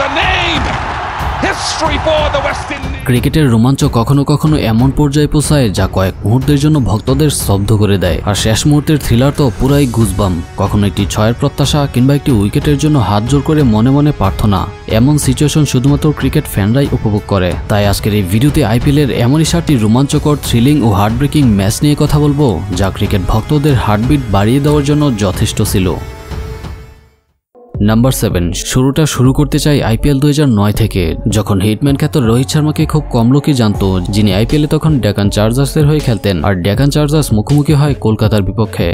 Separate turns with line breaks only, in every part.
the name. History for the West Indies.
ক্রিকেটের রোমাঞ্চ কখনো কখনো এমন পর্যায়ে পৌঁছায় যা কয়েক মুহূর্তের জন্য ভক্তদের স্তব্ধ করে দেয়, আর শেষ মুহূর্তের থ্রিলার তো পুরাই গুজবাম। কখনো একটি ছয়ের প্রত্যাশা কিংবা একটি উইকেটের জন্য হাত জোর করে মনে মনে প্রার্থনা। এমন সিচুয়েশন শুধুমাত্র ক্রিকেট ফ্যানরাই উপভোগ করে। তাই আজকের এই ভিডিওতে আইপিএলের এমনই 7টি রোমাঞ্চকর, থ্রিলিং ও হার্টব্রেকিং ম্যাচ নিয়ে কথা বলবো যা ক্রিকেট ভক্তদের হার্টবিট বাড়িয়ে দেওয়ার জন্য যথেষ্ট ছিল। নাম্বার 7, শুরুটা শুরু করতে চাই আইপিএল 2009 থেকে, যখন হিটম্যান খ্যাত রোহিত শর্মাকে খুব কম লোকই জানতো, যিনি আইপিএলে তখন ডেকান চার্জার্সের হয়ে খেলতেন। আর ডেকান চার্জার্স মুখোমুখি হয় কলকাতার বিপক্ষে,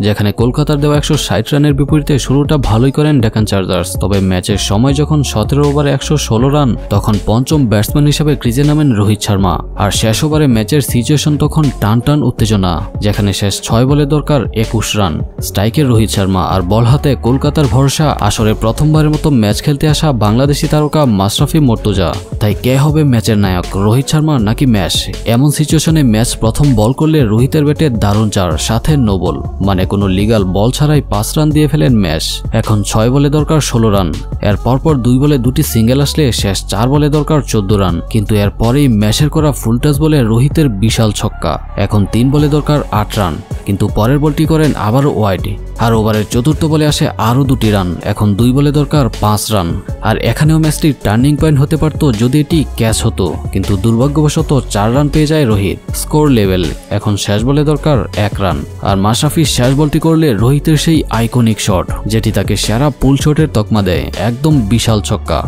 যেখানে কলকাতার দেওয়া 160 রানের বিপরীতে শুরুটা ভালোই করেন ডেকান চার্জার্স। তবে ম্যাচের সময় যখন 17 ওভারে 116 রান, তখন পঞ্চম ব্যাটসম্যান হিসেবে ক্রিজে নামেন রোহিত শর্মা। আর শেষ ওভারে ম্যাচের সিচুয়েশন তখন টান টান উত্তেজনা, যেখানে শেষ 6 বলে দরকার 21 রান। স্ট্রাইকের রোহিত শর্মা আর বল হাতে কলকাতার ভরসা আসরে প্রথমবারের মতো ম্যাচ খেলতে আসা বাংলাদেশি তারকা মাশরাফি মর্তুজা। তাই কে হবে ম্যাচের নায়ক, রোহিত শর্মা নাকি ম্যাচ? এমন সিচুয়েশনে ম্যাচ প্রথম বল করলে রোহিতের ব্যাটে দারুণ 4, সাথে নো বল, মানে কোনো লিগাল বল ছাড়াই 5 রান দিয়ে ফেলেন ম্যাচ। এখন 6 বলে দরকার 16 রান। এর পরপর 2 বলে 2টি সিঙ্গেল আসলে শেষ 4 বলে দরকার 14 রান। কিন্তু এর পরেই ম্যাচের করা ফুল টাচ বলে রোহিতের বিশাল ছক্কা। এখন 3 বলে দরকার 8 রান, কিন্তু পরের বলটি করেন আবারও ওয়াইড। আর ওভারের চতুর্থ বলে আসে আরও 2টি রান। এখন 2 বলে দরকার 5 রান। আর এখানেও ম্যাচটি টার্নিং পয়েন্ট হতে পারত যদি এটি ক্যাচ হতো, কিন্তু দুর্ভাগ্যবশত 4 রান পেয়ে যায় রোহিত। Score level. এখন শেষ বলে দরকার 1 রান। আর মাশরাফি শেষ বলটি করলে রোহিতের সেই আইকনিক শট, যেটি তাকে সেরা পুল শটের তকমা দেয়। একদম বিশাল ছক্কা।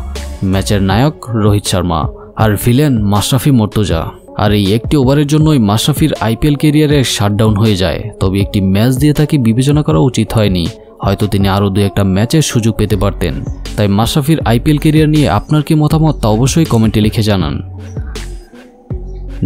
ম্যাচের নায়ক রোহিত শর্মা আর ভিলেন মাশরাফি মর্তুজা। আর এই একটি ওভারের জন্যই মাশরাফির আইপিএল ক্যারিয়ারে শাটডাউন হয়ে যায়। তবে একটি ম্যাচ দিয়ে তাকে বিবেচনা করা উচিত হয়নি, হয়তো তিনি আরও 2-1টা ম্যাচের সুযোগ পেতে পারতেন। তাই মাশরাফির আইপিএল ক্যারিয়ার নিয়ে আপনার কি মতামত তা অবশ্যই কমেন্টে লিখে জানান।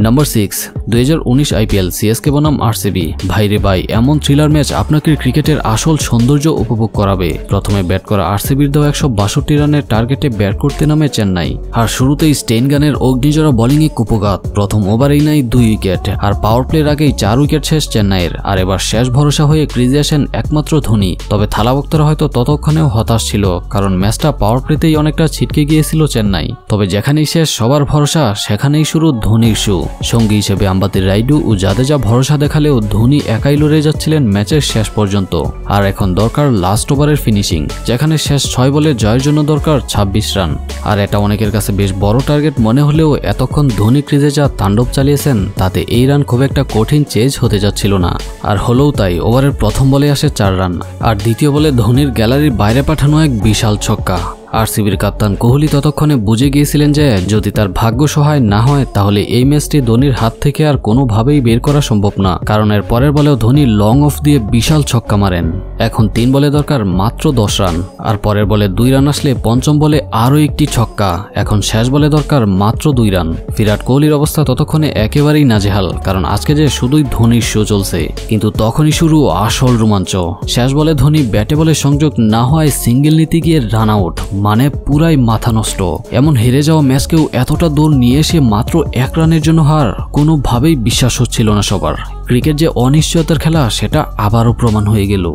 নাম্বার 6, 2019 আইপিএল সিএসকে বনাম আরসিবি। ভাইরে ভাই, এমন থ্রিলার ম্যাচ আপনাকে ক্রিকেটের আসল সৌন্দর্য উপভোগ করাবে। প্রথমে ব্যাট করা আরসিবির দেওয়া 162 রানের টার্গেটে ব্যাট করতে নামে চেন্নাই। আর শুরুতেই স্টেইন গানের অগ্নিজোড়া বোলিংয়ে কুপঘাত। প্রথম ওভারেই নাই 2 উইকেট, আর পাওয়ার প্লের আগেই 4 উইকেট শেষ চেন্নাইয়ের। আর এবার শেষ ভরসা হয়ে ক্রিজে আসেন একমাত্র ধোনি। তবে থালাভক্তরা হয়তো ততক্ষণেও হতাশ ছিল, কারণ ম্যাচটা পাওয়ার প্লেতেই অনেকটা ছিটকে গিয়েছিল চেন্নাই। তবে যেখানেই শেষ সবার ভরসা, সেখানেই শুরু ধোনির শো। সঙ্গী হিসেবে আম্বাতি রাইডু ও জাদেজা ভরসা দেখালেও ধোনি একাই লড়ে যাচ্ছিলেন ম্যাচের শেষ পর্যন্ত। আর এখন দরকার লাস্ট ওভারের ফিনিশিং, যেখানে শেষ 6 বলে জয়ের জন্য দরকার 26 রান। আর এটা অনেকের কাছে বেশ বড় টার্গেট মনে হলেও এতক্ষণ ধোনি ক্রিজে যা তাণ্ডব চালিয়েছেন, তাতে এই রান খুব একটা কঠিন চেজ হতে যাচ্ছিল না। আর হলেও তাই। ওভারের প্রথম বলে আসে 4 রান, আর দ্বিতীয় বলে ধোনির গ্যালারির বাইরে পাঠানো এক বিশাল ছক্কা। আরসিবির কাপ্তান কোহলি ততক্ষণে বুঝে গিয়েছিলেন যে যদি তার ভাগ্য সহায় না হয়, তাহলে এই ম্যাচটি ধোনির হাত থেকে আর কোনোভাবেই বের করা সম্ভব না। কারণ এর পরের বলেও ধোনি লং অফ দিয়ে বিশাল ছক্কা মারেন। এখন 3 বলে দরকার মাত্র 10 রান, আর পরের বলে 2 রান আসলে পঞ্চম বলে আরও একটি ছক্কা। এখন শেষ বলে দরকার মাত্র 2 রান। বিরাট কোহলির অবস্থা ততক্ষণে একেবারেই নাজেহাল, কারণ আজকে যে শুধুই ধোনির শো চলছে। কিন্তু তখনই শুরু আসল রোমাঞ্চ। শেষ বলে ধোনি ব্যাটে বলে সংযোগ না হওয়ায় সিঙ্গেল নিতে গিয়ে রান আউট, মানে পুরাই মাথা নষ্ট। এমন হেরে যাওয়া ম্যাচকেও এতটা দৌড় নিয়ে এসে মাত্র 1 রানের জন্য হার, কোনোভাবেই বিশ্বাস হচ্ছিল না সবার। ক্রিকেট যে অনিশ্চয়তার খেলা, সেটা আবারও প্রমাণ হয়ে গেল।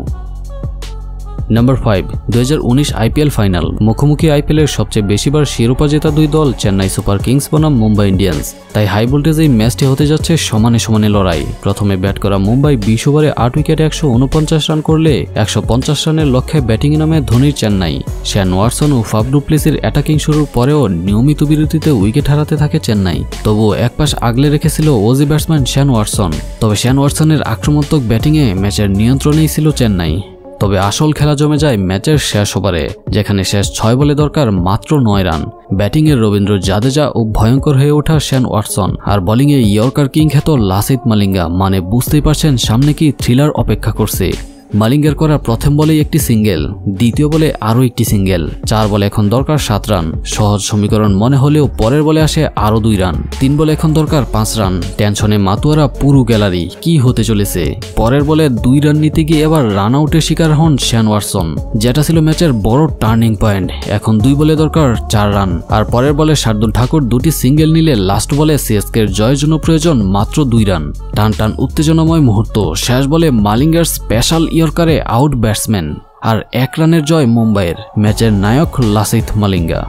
Number 5, 2019 IPL final. মুখোমুখি আইপিএলের সবচেয়ে বেশিবার শিরোপা জেতা 2 দল চেন্নাই সুপার কিংস বনাম মুম্বাই ইন্ডিয়ান্স। তাই হাই ভোল্টেজ এই ম্যাচটি হতে যাচ্ছে সমানে সমানে লড়াই। প্রথমে ব্যাট করা মুম্বাই 20 ওভারে 8 উইকেটে 149 রান করলে 150 রানের লক্ষ্যে ব্যাটিংয়ে নামে ধোনির চেন্নাই। শেন ওয়াটসন ও ফাফ ডু প্লেসির অ্যাটাকিং শুরুর পরেও নিয়মিত বিরতিতে উইকেট হারাতে থাকে চেন্নাই। তবুও এক পাশ আগলে রেখেছিল ওজি ব্যাটসম্যান শেন ওয়াটসন। তবে শেন ওয়াটসনের আক্রমণাত্মক ব্যাটিংয়ে ম্যাচের নিয়ন্ত্রণেই ছিল চেন্নাই। তবে আসল খেলা জমে যায় ম্যাচের শেষ ওভারে, যেখানে শেষ 6 বলে দরকার মাত্র 9 রান। ব্যাটিংয়ে রবীন্দ্র জাদেজা ও ভয়ঙ্কর হয়ে ওঠা শেন ওয়াটসন, আর বোলিংয়ে ইয়র্কার কিং খ্যাত লাসিথ মালিঙ্গা। মানে বুঝতেই পারছেন সামনে কি থ্রিলার অপেক্ষা করছে। মালিঙ্গার করা প্রথম বলেই একটি সিঙ্গেল, দ্বিতীয় বলে আরও একটি সিঙ্গেল। 4 বলে এখন দরকার 7 রান। সহজ সমীকরণ মনে হলেও পরের বলে আসে আরও 2 রান। 3 বলে এখন দরকার 5 রান। টেনশনে মাতুয়ারা পুরো গ্যালারি, কি হতে চলেছে। পরের বলে 2 রান নিতে গিয়ে এবার রান আউটের শিকার হন শেন ওয়াটসন, যেটা ছিল ম্যাচের বড় টার্নিং পয়েন্ট। এখন 2 বলে দরকার 4 রান। আর পরের বলে শার্দুল ঠাকুর 2টি সিঙ্গেল নিলে লাস্ট বলে সিএসকের জয়ের জন্য প্রয়োজন মাত্র 2 রান। টান টান উত্তেজনাময় মুহূর্ত। শেষ বলে মালিঙ্গার স্পেশাল ইয়র্কারে আউট ব্যাটসম্যান, আর 1 রানের জয় মুম্বাইয়ের। ম্যাচের নায়ক Lasith Malinga.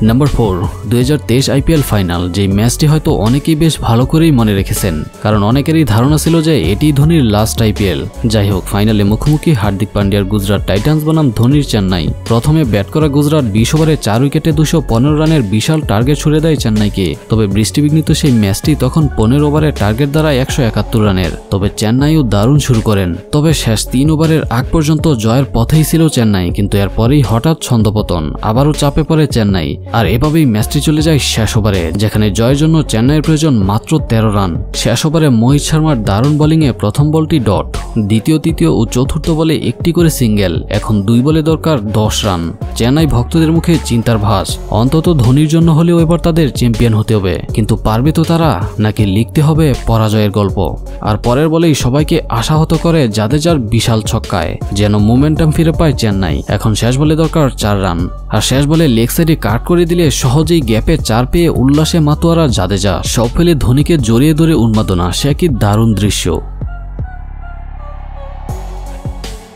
Number 4, 2023 IPL final, যে ম্যাচটি হয়তো অনেকেই বেশ ভালো করেই মনে রেখেছেন, কারণ অনেকেরই ধারণা ছিল যে এটি ধোনির লাস্ট আইপিএল। যাই হোক, ফাইনালে মুখোমুখি হার্দিক পান্ডিয়ার গুজরাট টাইটান্স বনাম ধোনির চেন্নাই। প্রথমে ব্যাট করা গুজরাট 20 ওভারে 4 উইকেটে 215 রানের বিশাল টার্গেট ছুড়ে দেয় চেন্নাইকে। তবে বৃষ্টিবিঘ্নিত সেই ম্যাচটি তখন 15 ওভারে টার্গেট দ্বারা 171 রানের। তবে চেন্নাইও দারুণ শুরু করেন, তবে শেষ 3 ওভারের আগ পর্যন্ত জয়ের পথেই ছিল চেন্নাই, কিন্তু এরপরেই হঠাৎ ছন্দপতন, আবারও চাপে পড়ে চেন্নাই। আর এভাবেই ম্যাচটি চলে যায় শেষ ওভারে, যেখানে জয়ের জন্য চেন্নাইয়ের প্রয়োজন মাত্র 13 রান। শেষ ওভারে মোহিত শর্মার দারুণ বোলিংয়ে প্রথম বলটি ডট, দ্বিতীয়, তৃতীয় ও চতুর্থ বলে একটি করে সিঙ্গেল। এখন 2 বলে দরকার 10 রান। চেন্নাই ভক্তদের মুখে চিন্তার ভাঁজ, অন্তত ধোনির জন্য হলেও এবার তাদের চ্যাম্পিয়ন হতে হবে। কিন্তু পারবে তো তারা, নাকি লিখতে হবে পরাজয়ের গল্প? আর পরের বলেই সবাইকে আশাহত করে জাদেজার বিশাল ছক্কায়, যেন মোমেন্টাম ফিরে পায় চেন্নাই। এখন শেষ বলে দরকার 4 রান। আর শেষ বলে লেগ সাইডে কাট করে দিলে সহজেই গ্যাপে 4 পেয়ে উল্লাসে মাতোয়ারা জাদেজা। সব ফেলে ধোনিকে জড়িয়ে ধরে উন্মাদনা, সে কি দারুণ দৃশ্য।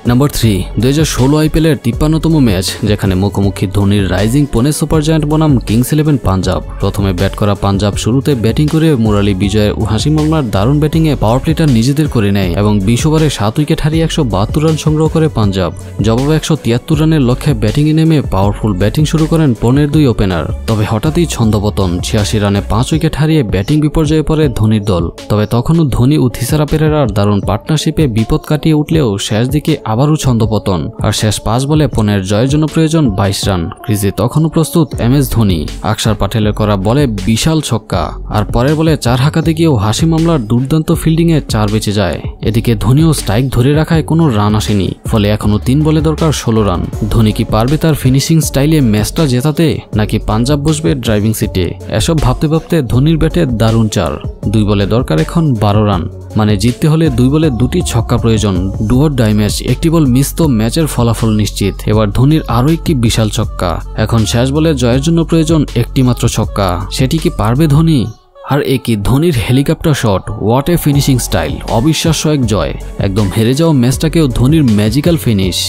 নাম্বার 3, 2016 আইপিএলের 53তম ম্যাচ, যেখানে মুখোমুখি ধোনির রাইজিং পুনে সুপার জায়ান্ট বনাম কিংস 11 পাঞ্জাব। প্রথমে ব্যাট করা পাঞ্জাব শুরুতে ব্যাটিং করে মুরালি বিজয়ের ও হাসিম আমলার দারুণ ব্যাটিংয়ে পাওয়ার প্লেটা নিজেদের করে নেয় এবং 20 ওভারে 7 উইকেট হারিয়ে 172 রান সংগ্রহ করে পাঞ্জাব। জবাবে 173 রানের লক্ষ্যে ব্যাটিংয়ে নেমে পাওয়ারফুল ব্যাটিং শুরু করেন পুনের 2 ওপেনার। তবে হঠাৎই ছন্দপতন, 86 রানে 5 উইকেট হারিয়ে ব্যাটিং বিপর্যয়ে পড়ে ধোনির দল। তবে তখনও ধোনি ও থিসারা পেরেরার দারুণ পার্টনারশিপে বিপদ কাটিয়ে উঠলেও শেষ দিকে আবারও ছন্দপতন। আর শেষ 5 বলে পুনের জয়ের জন্য প্রয়োজন 22 রান। ক্রিজে তখনও প্রস্তুত MS ধোনি, আকসার পাটেলের করা বলে বিশাল ছক্কা। আর পরের বলে 4 হাঁকাতে গিয়েও হাসিম আমলার দুর্দান্ত ফিল্ডিংয়ে 4 বেঁচে যায়। এদিকে ধোনিও স্ট্রাইক ধরে রাখায় কোনো রান আসেনি, ফলে এখনও 3 বলে দরকার 16 রান। ধোনি কি পারবে তার ফিনিশিং স্টাইলে ম্যাচটা জেতাতে, নাকি পাঞ্জাব বসবে ড্রাইভিং সিটে? এসব ভাবতে ভাবতে ধোনির ব্যাটে দারুণ 4। 2 বলে দরকার এখন 12 রান। মানে জিততে হলে 2 বলে 2টি ছক্কা প্রয়োজন। ডু অর ডাই ম্যাচ, একটি বল মিস তো ম্যাচের ফলাফল নিশ্চিত। এবার ধোনির আরও একটি বিশাল ছক্কা। এখন শেষ বলে জয়ের জন্য প্রয়োজন একটি মাত্র ছক্কা। সেটি কি পারবে ধোনি? আর একই ধোনির helicopter shot, what a finishing style, অবিশ্বাস্য এক জয়। একদম হেরে যাওয়া ম্যাচটাকেও ধোনির ম্যাজিক্যাল ফিনিশ।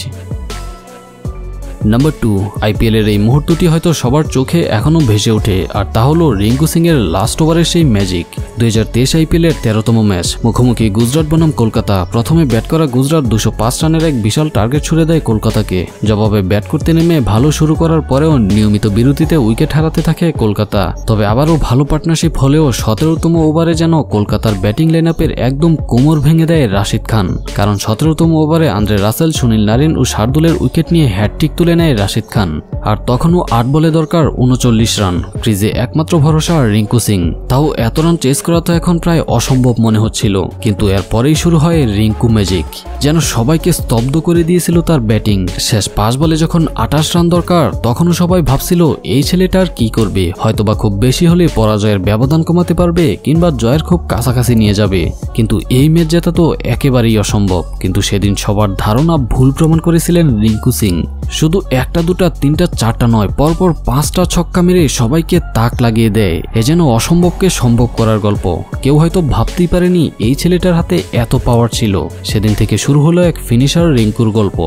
নাম্বার 2, আইপিএলের এই মুহূর্তটি হয়তো সবার চোখে এখনও ভেসে ওঠে, আর তা হলো রিঙ্কু সিং এর লাস্ট ওভারের সেই ম্যাজিক। 2023 আইপিএলের 13তম ম্যাচ, মুখোমুখি গুজরাট বনাম কলকাতা। প্রথমে ব্যাট করা গুজরাট 205 রানের এক বিশাল টার্গেট ছুড়ে দেয় কলকাতাকে। জবাবে ব্যাট করতে নেমে ভালো শুরু করার পরেও নিয়মিত বিরতিতে উইকেট হারাতে থাকে কলকাতা। তবে আবারও ভালো পার্টনারশিপ হলেও 17তম ওভারে যেন কলকাতার ব্যাটিং লাইন আপের একদম কোমর ভেঙে দেয় রাশিদ খান। কারণ 17তম ওভারে আন্দ্রে রাসেল, সুনীল নারিন ও শার্দুলের উইকেট নিয়ে হ্যাটট্রিক তুলে নেয় রাশিদ খান। আর তখনও 8 বলে দরকার 39 রান। ক্রিজে একমাত্র ভরসা রিঙ্কু সিং। তাও এত রান চেস করা তো এখন প্রায় অসম্ভব মনে হচ্ছিল, কিন্তু এরপরেই শুরু হয় রিঙ্কু ম্যাজিক। যেন সবাইকে স্তব্ধ করে দিয়েছিল তার ব্যাটিং। শেষ 5 বলে যখন 28 রান দরকার, তখনও সবাই ভাবছিল এই ছেলেটার কি করবে। হয়তোবা খুব বেশি হলে পরাজয়ের ব্যবধান কমাতে পারবে, কিংবা জয়ের খুব কাছাকাছি নিয়ে যাবে। কিন্তু এই ম্যাচ জেতা তো একেবারেই অসম্ভব। কিন্তু সেদিন সবার ধারণা ভুল প্রমাণ করেছিলেন রিঙ্কু সিং। শুধু 1টা 2টা 3টা 4টা নয়, পরপর 5টা ছক্কা মেরে সবাইকে তাক লাগিয়ে দেয়। এ যেন অসম্ভবকে সম্ভব করার গল্প। কেউ হয়তো ভাবতেই পারেনি এই ছেলেটার হাতে এত পাওয়ার ছিল। সেদিন থেকে শুরু হলো এক ফিনিশার রিঙ্কুর গল্প।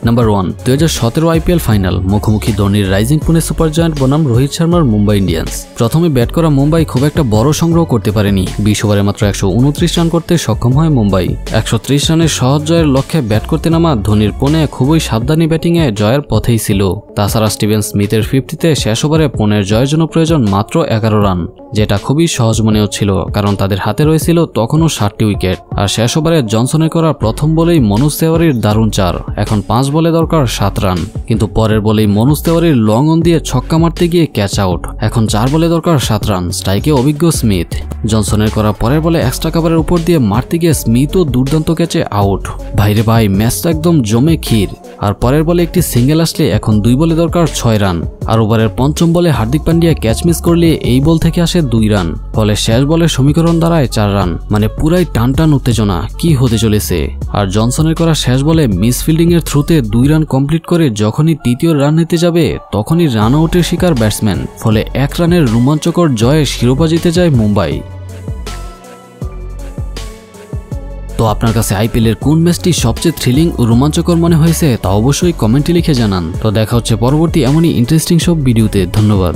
নাম্বার 1, 2017 আইপিএল ফাইনাল, মুখোমুখি ধোনির রাইজিং পুনে সুপার জায়ান্ট বনাম রোহিত শর্মার মুম্বাই ইন্ডিয়ান্স। প্রথমে ব্যাট করা মুম্বাই খুব একটা বড় সংগ্রহ করতে পারেনি। 20 ওভারে মাত্র 129 রান করতে সক্ষম হয় মুম্বাই। 130 রানের সহজ জয়ের লক্ষ্যে ব্যাট করতে নামা ধোনির পুনে খুবই সাবধানী ব্যাটিংয়ে জয়ের পথেই ছিল। তাছাড়া স্টিভেন স্মিথের 50তে শেষ ওভারে পুনের জয়ের জন্য প্রয়োজন মাত্র 11 রান, যেটা খুবই সহজ মনে হচ্ছিল, কারণ তাদের হাতে রয়েছিল তখনও 7টি উইকেট। আর শেষ ওভারে জনসনের করা প্রথম বলেই মনোজ তেওয়ারির দারুণ 4। এখন 5 বলে দরকার 7 রান, কিন্তু পরের বলেই মনোজ তেওয়ারির লং অন দিয়ে ছক্কা মারতে গিয়ে ক্যাচ আউট। এখন 4 বলে দরকার 7 রান, স্ট্রাইকে অভিজ্ঞ স্মিথ। জনসনের করা পরের বলে এক্সট্রা কাভারের উপর দিয়ে মারতে গিয়ে স্মিথও দুর্দান্ত ক্যাচে আউট। ভাইরে ভাই, ম্যাচটা একদম জমে ক্ষীর। আর পরের বলে একটি সিঙ্গেল আসলে এখন 2 বলে দরকার 6 রান। আর ওভারের পঞ্চম বলে হার্দিক পান্ডিয়া ক্যাচ মিস করলে এই বল থেকে আসে 2 রান। ফলে শেষ বলের সমীকরণ দাঁড়ায় 4 রান। মানে পুরাই টানটান উত্তেজনা, কি হতে চলেছে। আর জনসনের করা শেষ বলে মিস ফিল্ডিং এর থ্রুতে 2 রান কমপ্লিট করে যখনই তৃতীয় রান নিতে যাবে, তখনই রান আউটের শিকার ব্যাটসম্যান। ফলে 1 রানের রোমাঞ্চকর জয়ে শিরোপা জিতে যায় মুম্বাই। তো আপনার কাছে আইপিএল এর কোন ম্যাচটি সবচেয়ে থ্রিলিং ও রোমাঞ্চকর মনে হয়েছে তা অবশ্যই কমেন্টে লিখে জানান। তো দেখা হচ্ছে পরবর্তী এমনই ইন্টারেস্টিং সব ভিডিওতে। ধন্যবাদ।